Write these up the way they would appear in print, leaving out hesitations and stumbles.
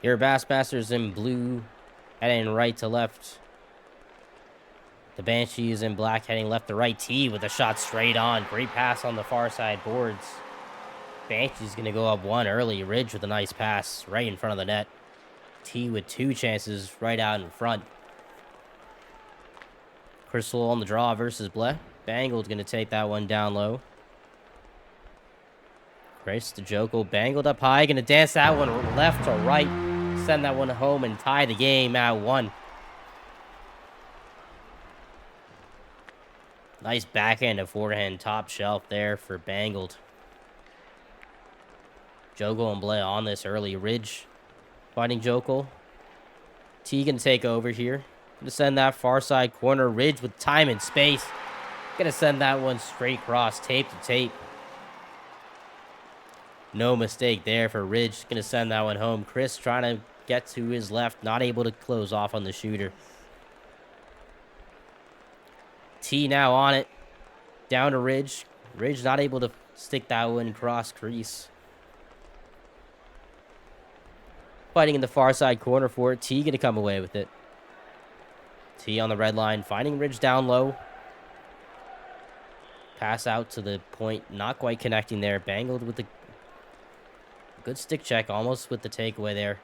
Your Bassmasters in blue heading right to left. The Banshees in black heading left to right. T with a shot straight on. Great pass on the far side boards. Banshees going to go up one early. Ridge with a nice pass right in front of the net. T with two chances right out in front. Crystal on the draw versus Bleh. Bangled going to take that one down low. Chris to Joko. Bangled up high. Going to dance that one left to right. Send that one home and tie the game at 1. Nice backhand to forehand top shelf there for Bangled. Joko and Bleh on this early. Ridge fighting Joko. T can take over here. Gonna send that far side corner. Ridge with time and space. Gonna send that one straight cross, tape to tape. No mistake there for Ridge. Gonna send that one home. Chris trying to get to his left. Not able to close off on the shooter. T now on it. Down to Ridge. Ridge not able to stick that one cross crease. Fighting in the far side corner for it. T gonna come away with it. T on the red line. Finding Ridge down low. Pass out to the point. Not quite connecting there. Bangled with the good stick check. Almost with the takeaway there.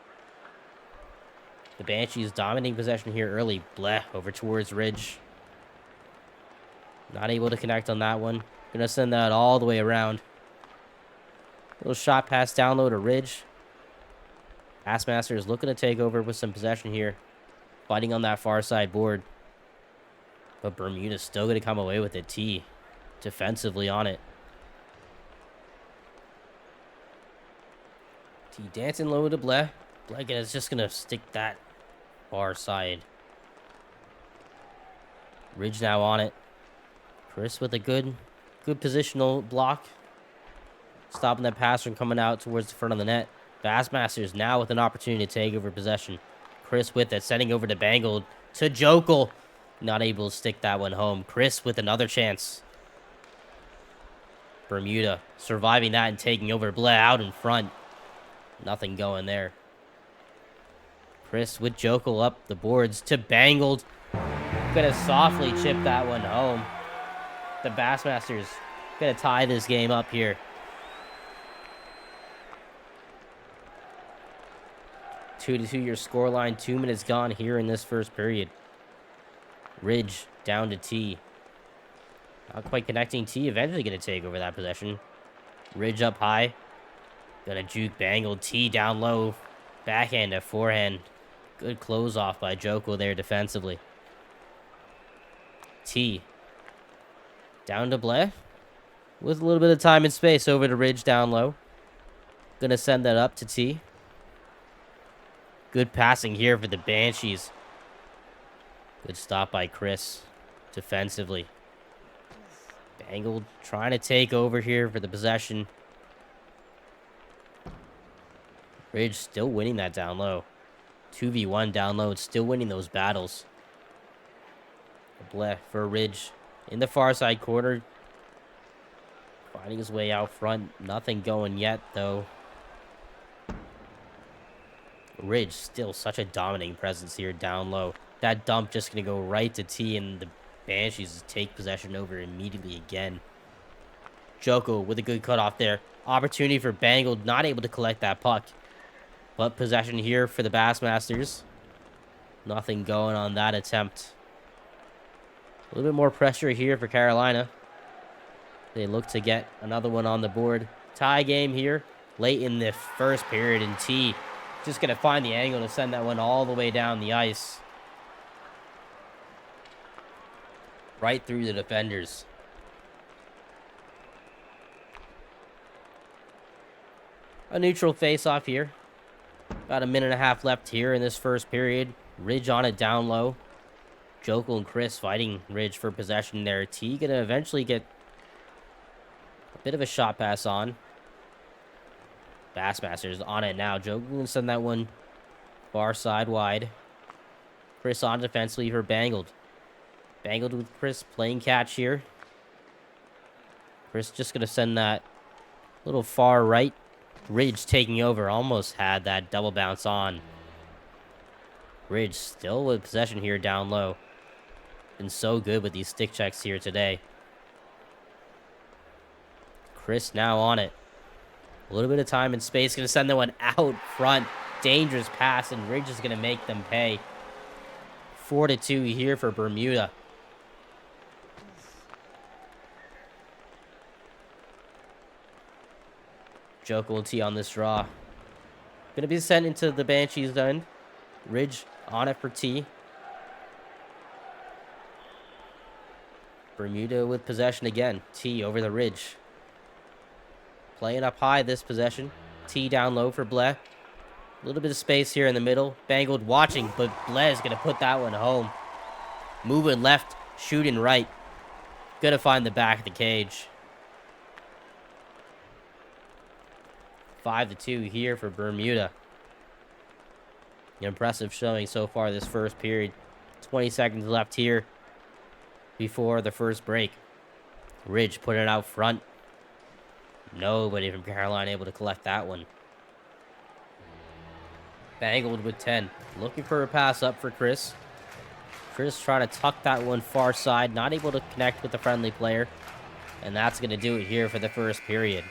The Banshees dominating possession here early. Bleh over towards Ridge. Not able to connect on that one. Gonna send that all the way around. Little shot pass down low to Ridge. Bassmasters looking to take over with some possession here. Fighting on that far side board. But Bermuda's still going to come away with it. T defensively on it. T dancing low to Bleh. Bleh is just going to stick that far side. Ridge now on it. Chris with a good positional block. Stopping that pass from coming out towards the front of the net. Bassmasters now with an opportunity to take over possession. Chris with it, sending over to Bangled. To Jokel. Not able to stick that one home. Chris with another chance. Bermuda surviving that and taking over. Bleh out in front. Nothing going there. Chris with Jokel up the boards to Bangled. Gonna softly chip that one home. The Bassmasters gonna tie this game up here. 2-2 your scoreline. 2 minutes gone here in this first period. Ridge down to T. Not quite connecting. T eventually going to take over that possession. Ridge up high. Gonna juke Bangled. T down low. Backhand to forehand. Good close off by Joko there defensively. T. Down to Bleh. With a little bit of time and space over to Ridge down low. Gonna send that up to T. Good passing here for the Banshees. Good stop by Chris defensively. Bangled trying to take over here for the possession. Ridge still winning that down low. 2v1 down low. It's still winning those battles. Bleh for Ridge in the far side corner. Finding his way out front. Nothing going yet, though. Ridge still such a dominating presence here down low. That dump just going to go right to T, and the Banshees take possession over immediately again. Joko with a good cutoff there. Opportunity for Bangled, not able to collect that puck. But possession here for the Bassmasters. Nothing going on that attempt. A little bit more pressure here for Carolina. They look to get another one on the board. Tie game here late in the first period, and T just going to find the angle to send that one all the way down the ice. Right through the defenders. A neutral face-off here. About a minute and a half left here in this first period. Ridge on it down low. Jokel and Chris fighting Ridge for possession there. T going to eventually get a bit of a shot pass on. Bassmasters on it now. Jokel going to send that one far side wide. Chris on defensively for Bangled. Bangled with Chris playing catch here. Chris just going to send that little far right Ridge taking over. Almost had that double bounce on. Ridge still with possession here down low. Been so good with these stick checks here today. Chris now on it. A little bit of time and space. Going to send that one out front. Dangerous pass, and Ridge is going to make them pay. 4-2 here for Bermuda. Joker will tee on this draw. Going to be sent into the Banshees end. Ridge on it for tee. Bermuda with possession again. Tee over the Ridge. Playing up high this possession. Tee down low for Bleh. A little bit of space here in the middle. Bangled watching, but Bleh is going to put that one home. Moving left, shooting right. Going to find the back of the cage. 5-2 here for Bermuda. An impressive showing so far this first period. 20 seconds left here before the first break. Ridge putting it out front. Nobody from Carolina able to collect that one. Bangled with 10. Looking for a pass up for Chris. Chris trying to tuck that one far side. Not able to connect with the friendly player. And that's going to do it here for the first period.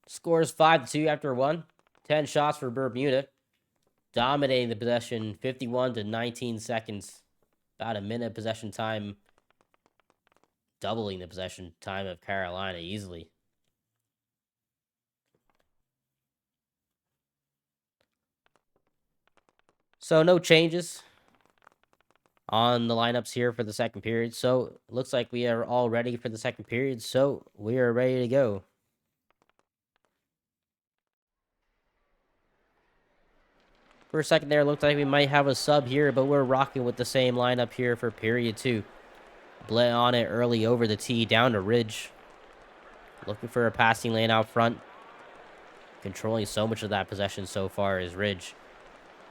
Scores 5-2 after 1. 10 shots for Bermuda. Dominating the possession 51 to 19 seconds. About a minute possession time. Doubling the possession time of Carolina easily. So no changes on the lineups here for the second period. So looks like we are all ready for the second period. So we are ready to go. For a second there, it looked like we might have a sub here, but we're rocking with the same lineup here for period 2. Bleh on it early over the tee, down to Ridge. Looking for a passing lane out front. Controlling so much of that possession so far is Ridge.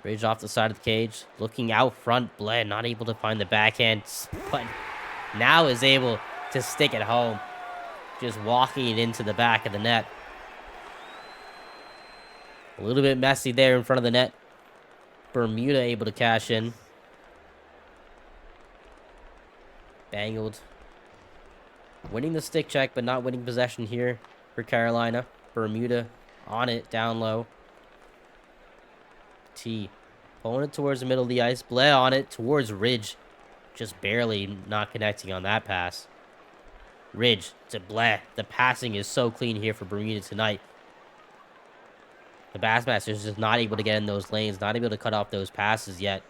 Ridge off the side of the cage. Looking out front, Bleh not able to find the backhand, but now is able to stick it home. Just walking it into the back of the net. A little bit messy there in front of the net. Bermuda able to cash in. Bangled. Winning the stick check, but not winning possession here for Carolina. Bermuda on it, down low. T. Pulling it towards the middle of the ice. Bleh on it towards Ridge. Just barely not connecting on that pass. Ridge to Bleh. The passing is so clean here for Bermuda tonight. The Bassmasters just not able to get in those lanes. Not able to cut off those passes yet.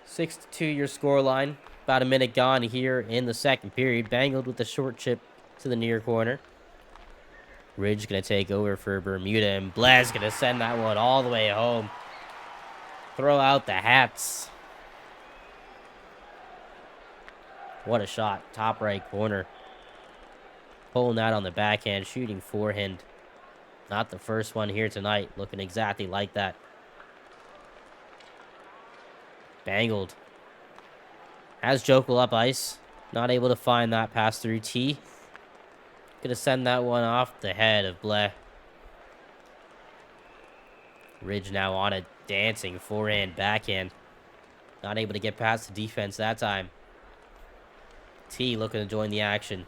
6-2 your scoreline. About a minute gone here in the second period. Bangled with the short chip to the near corner. Ridge going to take over for Bermuda. And Bleh's going to send that one all the way home. Throw out the hats. What a shot. Top right corner. Pulling that on the backhand. Shooting forehand. Not the first one here tonight. Looking exactly like that. Bangled. Has Jokel up ice. Not able to find that pass through T. Gonna send that one off the head of Bleh. Ridge now on it. Dancing. Forehand, backhand. Not able to get past the defense that time. T looking to join the action.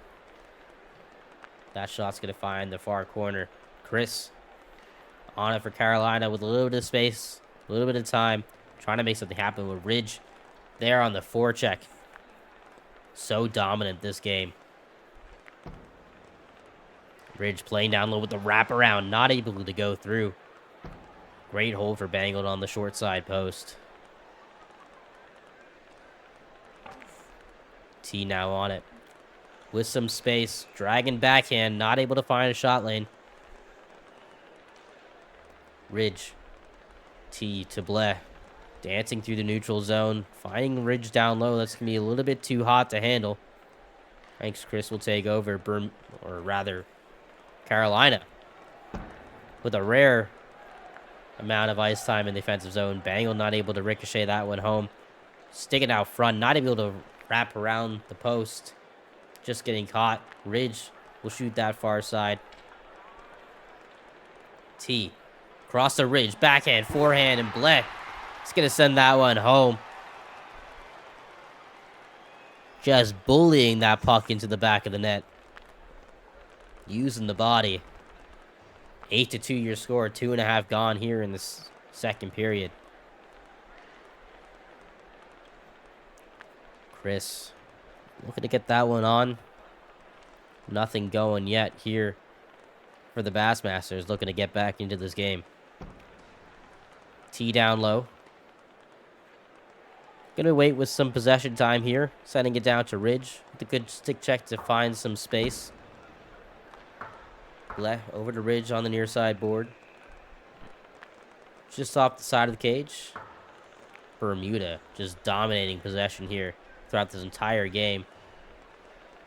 That shot's going to find the far corner. Chris on it for Carolina with a little bit of space, a little bit of time. Trying to make something happen with Ridge there on the forecheck. So dominant this game. Ridge playing down low with the wraparound. Not able to go through. Great hold for Bangled on the short side post. T now on it. With some space. Dragon backhand. Not able to find a shot lane. Ridge. T to Bleh. Dancing through the neutral zone. Finding Ridge down low. That's going to be a little bit too hot to handle. Thanks, Chris will take over. Carolina. With a rare amount of ice time in the defensive zone. Bangle not able to ricochet that one home. Sticking out front, not able to wrap around the post. Just getting caught. Ridge will shoot that far side. T. Cross the ridge. Backhand, forehand, and Bleh. It's going to send that one home. Just bullying that puck into the back of the net. Using the body. 8-2 your score. 2.5 gone here in this second period. Chris looking to get that one on. Nothing going yet here for the Bassmasters. Looking to get back into this game. T down low. Gonna wait with some possession time here. Sending it down to Ridge. With a good stick check to find some space. Over to Ridge on the near side board. Just off the side of the cage. Bermuda just dominating possession here throughout this entire game.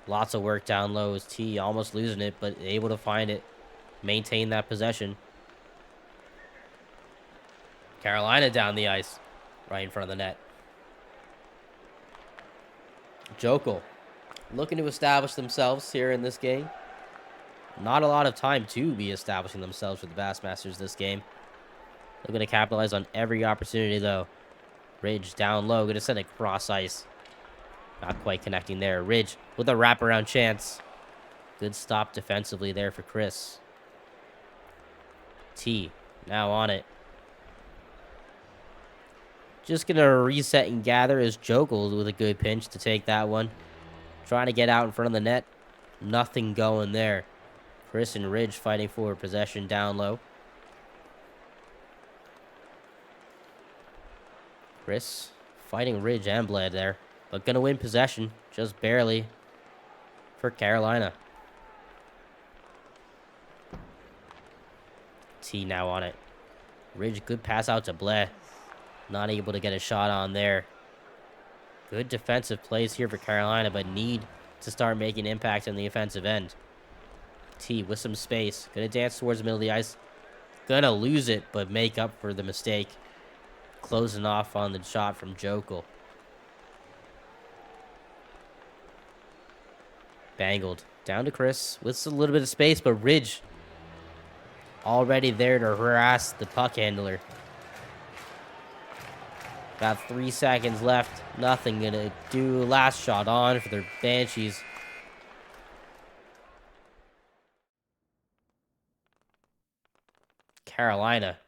Lots of work down low as T almost losing it, but able to find it. Maintain that possession. Carolina down the ice. Right in front of the net. Jokel looking to establish themselves here in this game. Not a lot of time to be establishing themselves for the Bassmasters this game. Looking to capitalize on every opportunity, though. Ridge down low. Going to send it cross ice. Not quite connecting there. Ridge with a wraparound chance. Good stop defensively there for Chris. T now on it. Just going to reset and gather as Jokel with a good pinch to take that one. Trying to get out in front of the net. Nothing going there. Chris and Ridge fighting for possession down low. Chris fighting Ridge and Bled there. But going to win possession. Just barely for Carolina. T now on it. Ridge, good pass out to Bled. Not able to get a shot on there. Good defensive plays here for Carolina, but need to start making impact on the offensive end. T with some space. Gonna dance towards the middle of the ice. Gonna lose it, but make up for the mistake. Closing off on the shot from Jokel. Bangled. Down to Chris with a little bit of space, but Ridge already there to harass the puck handler. About 3 seconds left. Nothing gonna do. Last shot on for their Banshees. Carolina.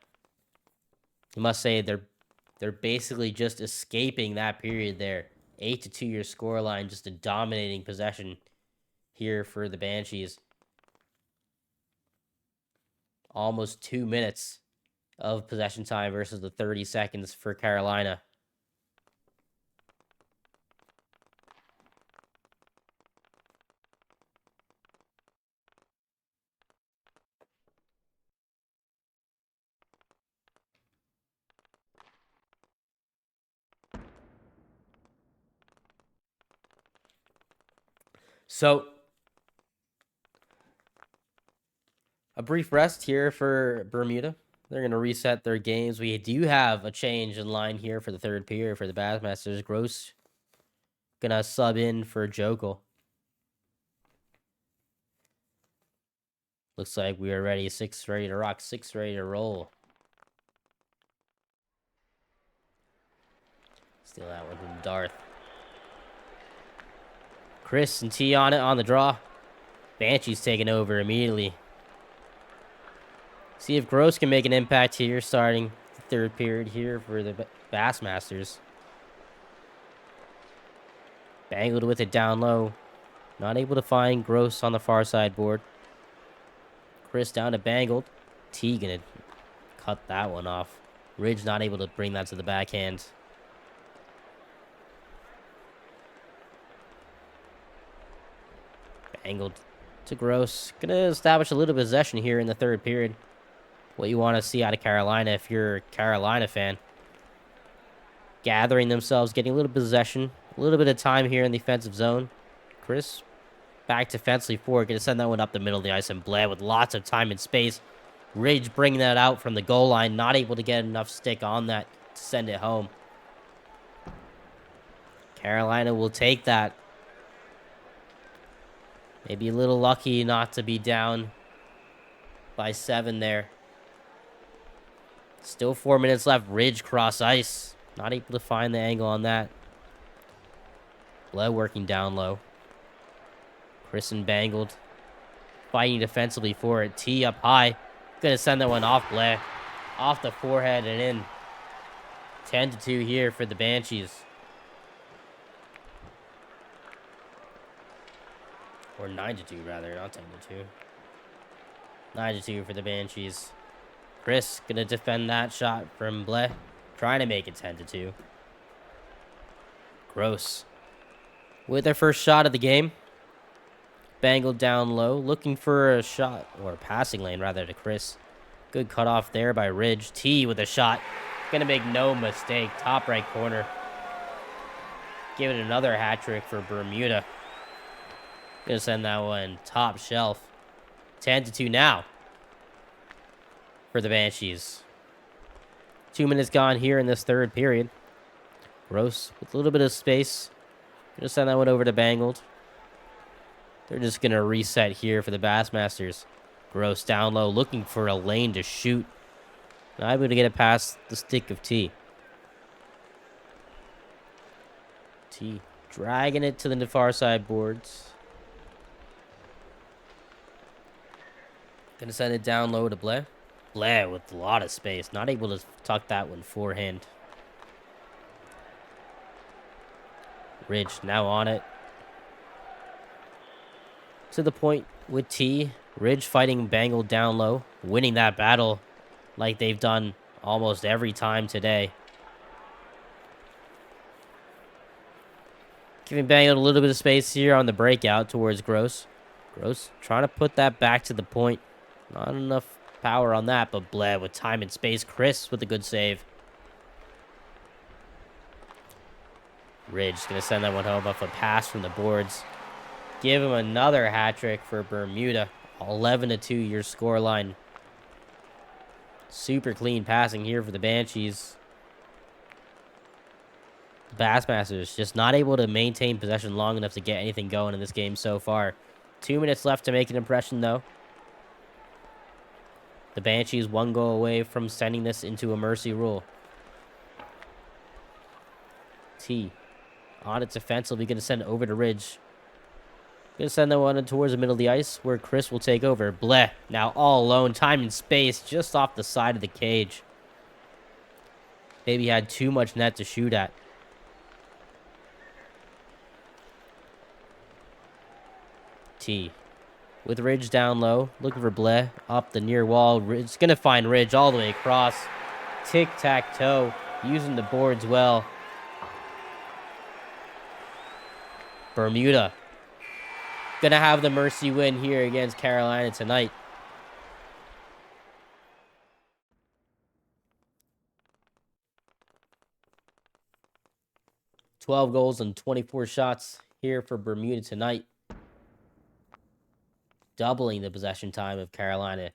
You must say they're basically just escaping that period there. 8-2 your scoreline. Just a dominating possession here for the Banshees. Almost 2 minutes of possession time versus the 30 seconds for Carolina. So, a brief rest here for Bermuda. They're going to reset their games. We do have a change in line here for the third period for the Bassmasters. Gross going to sub in for Jokel. Looks like we are ready. 6 ready to rock. 6 ready to roll. Steal that one from Darth. Chris and T on it on the draw. Banshees taking over immediately. See if Gross can make an impact here starting the third period here for the Bassmasters. Bangled with it down low. Not able to find Gross on the far side board. Chris down to Bangled. T gonna cut that one off. Ridge not able to bring that to the backhand. Bangled to Gross. Gonna establish a little possession here in the third period. What you want to see out of Carolina if you're a Carolina fan. Gathering themselves, getting a little possession. A little bit of time here in the offensive zone. Chris back defensively forward. Going to send that one up the middle of the ice and Bled with lots of time and space. Ridge bringing that out from the goal line. Not able to get enough stick on that to send it home. Carolina will take that. Maybe a little lucky not to be down by 7 there. Still 4 minutes left. Ridge cross ice. Not able to find the angle on that. Bled working down low. Chris and Bangled fighting defensively for it. T up high. Gonna send that one off Bled. Off the forehead and in. 10-2 here for the Banshees. Or 9-2 rather, not 10-2. 9-2 for the Banshees. Chris gonna defend that shot from Bleh. Trying to make it 10-2. Gross. With their first shot of the game. Bangled down low. Looking for a shot, or a passing lane rather, to Chris. Good cutoff there by Ridge. T with a shot. Gonna make no mistake. Top right corner. Give it another hat trick for Bermuda. Gonna send that one top shelf. 10-2 now for the Banshees. 2 minutes gone here in this third period. Gross with a little bit of space. Gonna send that one over to Bangled. They're just gonna reset here for the Bassmasters. Gross down low, looking for a lane to shoot. Not able to get it past the stick of T. T dragging it to the far side boards. Gonna send it down low to Blair. Blair with a lot of space. Not able to tuck that one forehand. Ridge now on it. To the point with T. Ridge fighting Bangle down low. Winning that battle like they've done almost every time today. Giving Bangle a little bit of space here on the breakout towards Gross. Gross trying to put that back to the point. Not enough power on that, but Bled with time and space. Chris with a good save. Ridge going to send that one home off a pass from the boards. Give him another hat trick for Bermuda. 11-2 your scoreline. Super clean passing here for the Banshees. Bassmasters just not able to maintain possession long enough to get anything going in this game so far. 2 minutes left to make an impression, though. The Banshees 1 goal away from sending this into a mercy rule. T on its offensively, going to send it over to Ridge. Going to send that one towards the middle of the ice where Chris will take over. Bleh, now all alone. Time and space just off the side of the cage. Maybe had too much net to shoot at. T with Ridge down low. Looking for Bleh up the near wall. Ridge going to find Ridge all the way across. Tic-tac-toe. Using the boards well. Bermuda gonna have the mercy win here against Carolina tonight. $12 goals and 24 shots here for Bermuda tonight. Doubling the possession time of Carolina.